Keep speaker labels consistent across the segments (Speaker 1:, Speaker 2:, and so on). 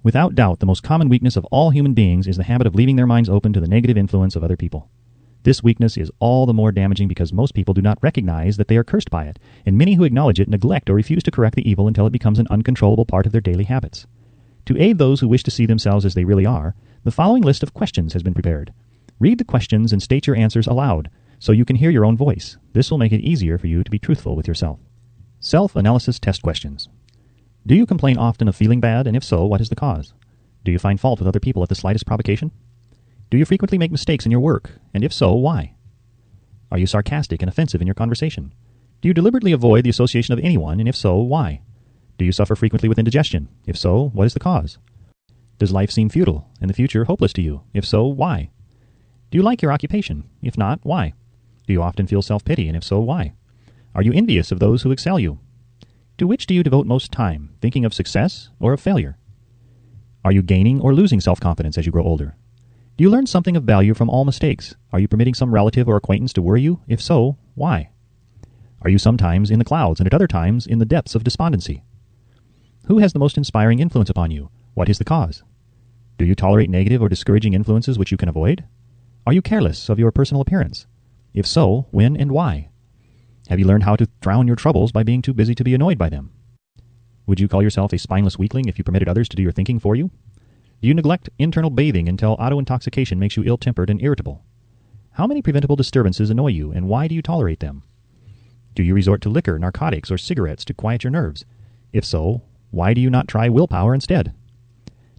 Speaker 1: Without doubt, the most common weakness of all human beings is the habit of leaving their minds open to the negative influence of other people. This weakness is all the more damaging because most people do not recognize that they are cursed by it, and many who acknowledge it neglect or refuse to correct the evil until it becomes an uncontrollable part of their daily habits. To aid those who wish to see themselves as they really are, the following list of questions has been prepared. Read the questions and state your answers aloud, so you can hear your own voice. This will make it easier for you to be truthful with yourself. Self-analysis test questions. Do you complain often of feeling bad, and if so, what is the cause? Do you find fault with other people at the slightest provocation? Do you frequently make mistakes in your work, and if so, why? Are you sarcastic and offensive in your conversation? Do you deliberately avoid the association of anyone, and if so, why? Do you suffer frequently with indigestion? If so, what is the cause? Does life seem futile, and the future hopeless to you? If so, why? Do you like your occupation? If not, why? Do you often feel self-pity, and if so, why? Are you envious of those who excel you? To which do you devote most time, thinking of success or of failure? Are you gaining or losing self-confidence as you grow older? Do you learn something of value from all mistakes? Are you permitting some relative or acquaintance to worry you? If so, why? Are you sometimes in the clouds and at other times in the depths of despondency? Who has the most inspiring influence upon you? What is the cause? Do you tolerate negative or discouraging influences which you can avoid? Are you careless of your personal appearance? If so, when and why? Have you learned how to drown your troubles by being too busy to be annoyed by them? Would you call yourself a spineless weakling if you permitted others to do your thinking for you? Do you neglect internal bathing until auto-intoxication makes you ill-tempered and irritable? How many preventable disturbances annoy you, and why do you tolerate them? Do you resort to liquor, narcotics, or cigarettes to quiet your nerves? If so, why do you not try willpower instead?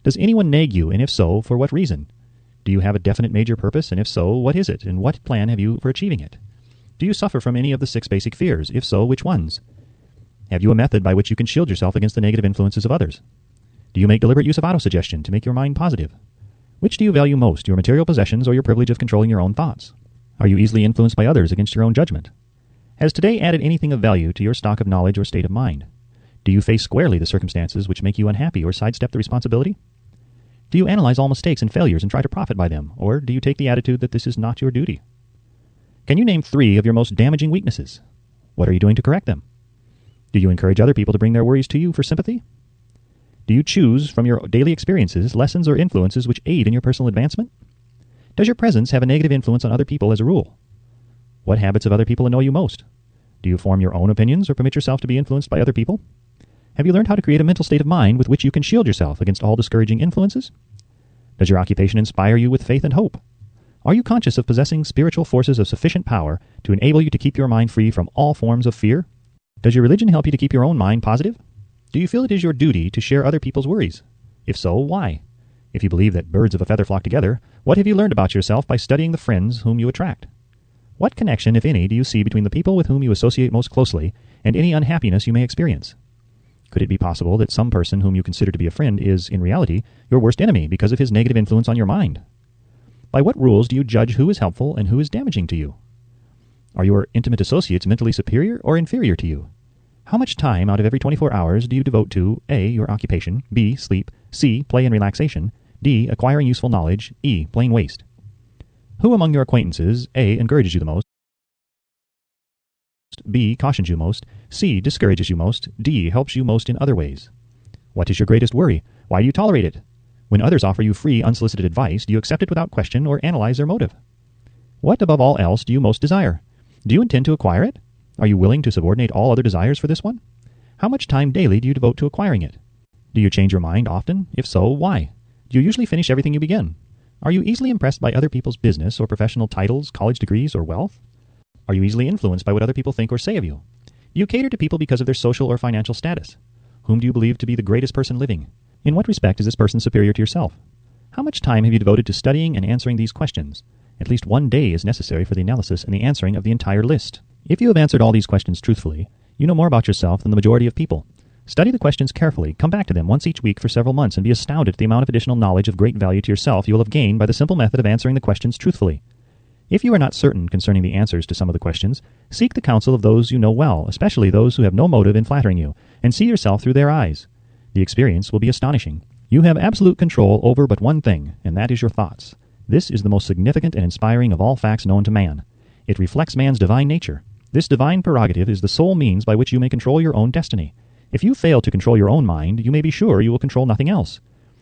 Speaker 1: Does anyone nag you, and if so, for what reason? Do you have a definite major purpose, and if so, what is it, and what plan have you for achieving it? Do you suffer from any of the 6 basic fears? If so, which ones? Have you a method by which you can shield yourself against the negative influences of others? Do you make deliberate use of autosuggestion to make your mind positive? Which do you value most, your material possessions or your privilege of controlling your own thoughts? Are you easily influenced by others against your own judgment? Has today added anything of value to your stock of knowledge or state of mind? Do you face squarely the circumstances which make you unhappy or sidestep the responsibility? Do you analyze all mistakes and failures and try to profit by them, or do you take the attitude that this is not your duty? Can you name 3 of your most damaging weaknesses? What are you doing to correct them? Do you encourage other people to bring their worries to you for sympathy? Do you choose from your daily experiences lessons or influences which aid in your personal advancement? Does your presence have a negative influence on other people as a rule? What habits of other people annoy you most? Do you form your own opinions or permit yourself to be influenced by other people? Have you learned how to create a mental state of mind with which you can shield yourself against all discouraging influences? Does your occupation inspire you with faith and hope? Are you conscious of possessing spiritual forces of sufficient power to enable you to keep your mind free from all forms of fear? Does your religion help you to keep your own mind positive? Do you feel it is your duty to share other people's worries? If so, why? If you believe that birds of a feather flock together, what have you learned about yourself by studying the friends whom you attract? What connection, if any, do you see between the people with whom you associate most closely and any unhappiness you may experience? Could it be possible that some person whom you consider to be a friend is, in reality, your worst enemy because of his negative influence on your mind? By what rules do you judge who is helpful and who is damaging to you? Are your intimate associates mentally superior or inferior to you? How much time out of every 24 hours do you devote to A, your occupation, B, sleep, C, play and relaxation, D, acquiring useful knowledge, E, plain waste? Who among your acquaintances, A, encourages you the most, B, cautions you most, C, discourages you most, D, helps you most in other ways? What is your greatest worry? Why do you tolerate it? When others offer you free, unsolicited advice, do you accept it without question or analyze their motive? What, above all else, do you most desire? Do you intend to acquire it? Are you willing to subordinate all other desires for this one? How much time daily do you devote to acquiring it? Do you change your mind often? If so, why? Do you usually finish everything you begin? Are you easily impressed by other people's business or professional titles, college degrees, or wealth? Are you easily influenced by what other people think or say of you? Do you cater to people because of their social or financial status? Whom do you believe to be the greatest person living? In what respect is this person superior to yourself? How much time have you devoted to studying and answering these questions? At least 1 day is necessary for the analysis and the answering of the entire list. If you have answered all these questions truthfully, you know more about yourself than the majority of people. Study the questions carefully, come back to them once each week for several months, and be astounded at the amount of additional knowledge of great value to yourself you will have gained by the simple method of answering the questions truthfully. If you are not certain concerning the answers to some of the questions, seek the counsel of those you know well, especially those who have no motive in flattering you, and see yourself through their eyes. The experience will be astonishing. You have absolute control over but one thing, and that is your thoughts. This is the most significant and inspiring of all facts known to man. It reflects man's divine nature. This divine prerogative is the sole means by which you may control your own destiny. If you fail to control your own mind, you may be sure you will control nothing else.